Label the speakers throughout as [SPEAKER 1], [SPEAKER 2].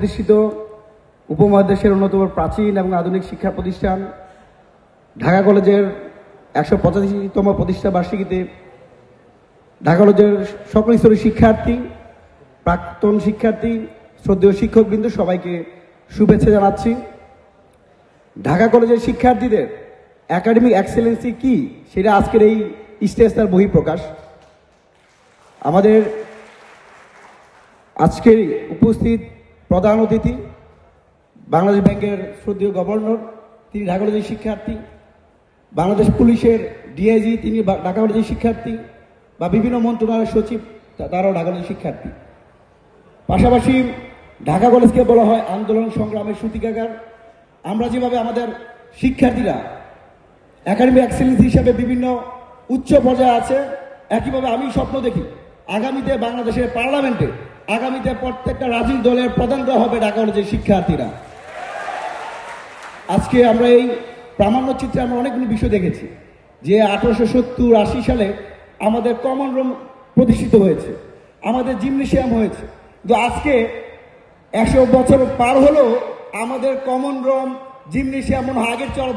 [SPEAKER 1] প্রতিষ্ঠিত উপমহাদেশের অন্যতম প্রাচীন এবং আধুনিক শিক্ষা প্রতিষ্ঠান ঢাকা কলেজের ১৮৫তম প্রতিষ্ঠা বার্ষিকীতে ঢাকা কলেজের সকল স্তরের শিক্ষার্থী, প্রাক্তন শিক্ষার্থী, শ্রদ্ধেয় শিক্ষকবৃন্দ সবাইকে শুভেচ্ছা জানাচ্ছি। ঢাকা কলেজের শিক্ষার্থীদের একাডেমিক এক্সেলেন্সি কি সেটা আজকের এই স্টেজ তার বহিঃপ্রকাশ। আমাদের আজকের উপস্থিত প্রধান অতিথি বাংলাদেশ ব্যাংকের শ্রদ্ধেয় গভর্নর, তিনি ঢাকা কলেজের শিক্ষার্থী। বাংলাদেশ পুলিশের ডিআইজি, তিনি ঢাকা কলেজের শিক্ষার্থী। বা বিভিন্ন মন্ত্রণালয়ের সচিব, তারাও ঢাকা কলেজের শিক্ষার্থী। পাশাপাশি ঢাকা কলেজকে বলা হয় আন্দোলন সংগ্রামের সূতিকাগার। আমরা যেভাবে আমাদের শিক্ষার্থীরা একাডেমিক এক্সেলেন্স হিসাবে বিভিন্ন উচ্চ পর্যায়ে আছে, একইভাবে আমি স্বপ্ন দেখি আগামীতে বাংলাদেশের পার্লামেন্টে আগামীতে প্রত্যেকটা রাজনৈতিক দলের প্রধান দেওয়া হবে ঢাকা কলেজের শিক্ষার্থীরা। আজকে আমরা এই প্রামাণ্য চিত্রে আমরা অনেকগুলো বিষয় দেখেছি যে 1870-80 সালে আমাদের কমন রুম প্রতিষ্ঠিত হয়েছে, আমাদের জিমনেশিয়াম হয়েছে, কিন্তু আজকে 100 বছর পার হলেও আমাদের কমন রুম, জিমনেশিয়াম মনে হয় আগের চল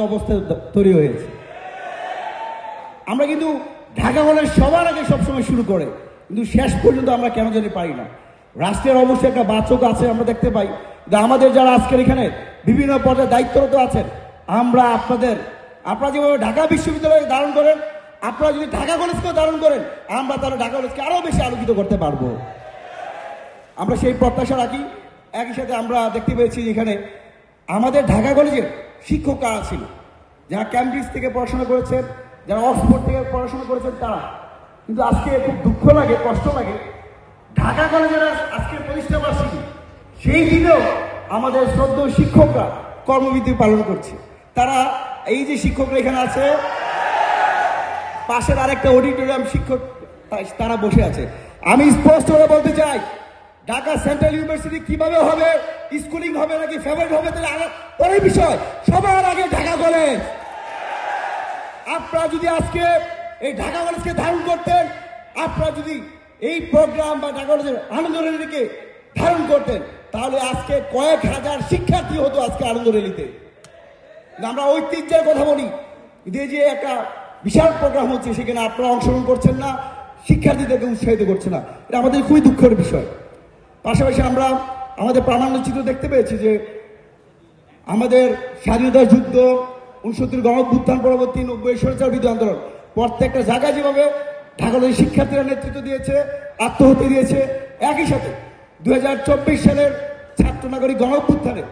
[SPEAKER 1] অবস্থায় তৈরি হয়েছে। আমরা কিন্তু ঢাকা কলেজ সবার আগে সবসময় শুরু করে, কিন্তু শেষ পর্যন্ত আমরা কেন জানি পারি না। রাষ্ট্রের অবশ্যই একটা বাচক আছে, আমরা দেখতে পাই, কিন্তু আমাদের যারা আজকের এখানে বিভিন্ন পর্যায়ে দায়িত্বরত আছেন, আমরা আপনারা যেভাবে ঢাকা বিশ্ববিদ্যালয়ে ধারণ করেন, আপনারা যদি ঢাকা কলেজকেও ধারণ করেন, আমরা তাহলে ঢাকা কলেজকে আরো বেশি আলোকিত করতে পারবো। আমরা সেই প্রত্যাশা রাখি। একই সাথে আমরা দেখতে পেয়েছি এখানে আমাদের ঢাকা কলেজের শিক্ষক কারা ছিল, যারা ক্যামব্রিজ থেকে পড়াশোনা করেছেন, যারা অক্সফোর্ড থেকে পড়াশোনা করেছেন তারা। কিন্তু আজকে খুব দুঃখ লাগে, কষ্ট লাগে, ঢাকা কলেজের আজকের প্রতিষ্ঠা বার্ষিকী, সেই দিনেও আমাদের শ্রদ্ধেয় শিক্ষকরা কর্মবিধি পালন করছে। তারা এই যে শিক্ষকরা এখানে আছে, পাশের আরেকটা অডিটোরিয়াম শিক্ষক তারা বসে আছে। আমি স্পষ্ট করে বলতে চাই, ঢাকা সেন্ট্রাল ইউনিভার্সিটি কিভাবে হবে, স্কুলিং হবে নাকি ফেভারিট হবে তাহলে পরের বিষয়, সবার আগে ঢাকা কলেজ। আপনারা যদি আজকে এই ঢাকা কলেজকে ধারণ করতেন, আপনারা যদি এই প্রোগ্রাম বা ঢাকা কলেজের আনন্দ র্যালিকে ধারণ করতেন, তাহলে আজকে কয়েক হাজার শিক্ষার্থী হতো আজকে আনন্দ র্যালিতে। আমরা ঐতিহ্যের কথা বলি, যে একটা বিশাল প্রোগ্রাম হচ্ছে সেখানে আপনারা অংশগ্রহণ করছেন না, শিক্ষার্থীদেরকে উৎসাহিত করছে না, এটা আমাদের খুবই দুঃখের বিষয়। পাশাপাশি আমরা আমাদের প্রামাণ্য চিত্র দেখতে পেয়েছি যে আমাদের স্বাধীনতা যুদ্ধ, 69 গণঅভ্যুত্থান পরবর্তী 90 স্বৈরাচার বিরোধী আন্দোলন, প্রত্যেকটা জায়গায় যেভাবে ঢাকা কলেজের শিক্ষার্থীরা নেতৃত্ব দিয়েছে, আত্মহত্যা দিয়েছে, একই সাথে 2024 সালের ছাত্র নাগরিক গণঅভ্যুত্থানে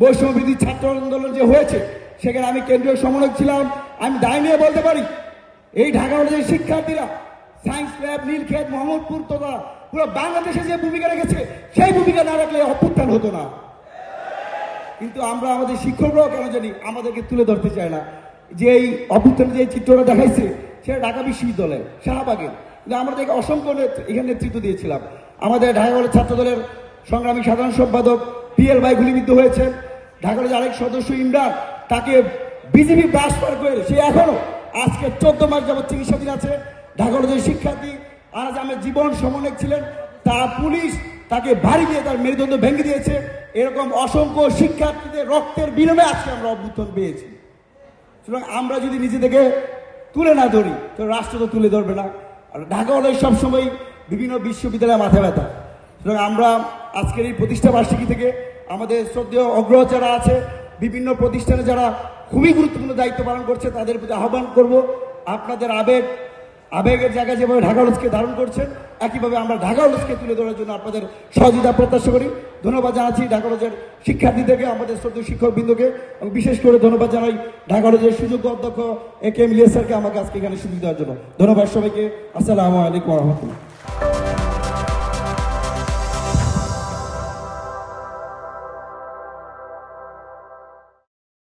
[SPEAKER 1] বৈষম্যবিরোধী ছাত্র আন্দোলন যে হয়েছে, সেখানে আমি কেন্দ্রীয় সমন্বয়ক ছিলাম। আমি দায় নিয়ে বলতে পারি, এই ঢাকা কলেজের শিক্ষার্থীরা সায়েন্স ল্যাব, নীলক্ষেত, মোহাম্মদপুর তথা পুরো বাংলাদেশে যে ভূমিকা রেখেছে, সেই ভূমিকা না রাখলে অভ্যুত্থান হতো না। কিন্তু আমরা আমাদের শিক্ষকরাও কেন জানি আমাদেরকে তুলে ধরতে চায় না। যে এই অভ্যুত্থানের যে চিত্রটা দেখাইছে সেটা ঢাকা বিশ্ববিদ্যালয় শাহবাগের, কিন্তু আমরা দেখে অসংখ্য এখানে নেতৃত্ব দিয়েছিলাম। আমাদের ঢাকা কলেজ ছাত্র দলের সংগ্রামী সাধারণ সম্পাদক PL ভাই গুলিবিদ্ধ হয়েছে। ঢাকা কলেজের আরেক সদস্য ইমরান, তাকে বিজেপি ট্রান্সফার করে সে এখনো আজকে 14 মাস যাবত চিকিৎসাধীন আছে। ঢাকা কলেজের শিক্ষার্থী আজ আমার জীবন সমন্বয়ক ছিলেন, তারা পুলিশ তাকে ভারী দিয়ে তার মেরুদণ্ড ভেঙে দিয়েছে। এরকম অসংখ্য শিক্ষার্থীদের রক্তের বিনিময়ে আজকে আমরা অভ্যুত্থান পেয়েছি। সুতরাং আমরা যদি নিজেদেরকে তুলে না ধরি, তো রাষ্ট্র তো তুলে ধরবে না। আর ঢাকা কলেজ সবসময় বিভিন্ন বিশ্ববিদ্যালয়ে মাথা ব্যথা। সুতরাং আমরা আজকের এই প্রতিষ্ঠা বার্ষিকী থেকে আমাদের শ্রদ্ধেয় অগ্রজ যারা আছে, বিভিন্ন প্রতিষ্ঠানে যারা খুবই গুরুত্বপূর্ণ দায়িত্ব পালন করছে, তাদের প্রতি আহ্বান করব, আপনাদের আবেগের জায়গায় যেভাবে ঢাকা কলেজকে ধারণ করছেন, একইভাবে আমরা ঢাকা কলেজকে তুলে ধরার জন্য আপনাদের সহযোগিতা প্রত্যাশা করি। ধন্যবাদ জানাচ্ছি ঢাকা কলেজের শিক্ষার্থীদেরকে, আমাদের শ্রদ্ধেয় শিক্ষকবৃন্দকে, এবং বিশেষ করে ধন্যবাদ জানাই ঢাকা কলেজের সুযোগ্য অধ্যক্ষ AK ইলিয়াস স্যারকে আমাকে আজকে এখানে সুযোগ দেওয়ার জন্য। ধন্যবাদ সবাইকে। আসসালামু আলাইকুম ওয়া রাহমাতুল্লাহ।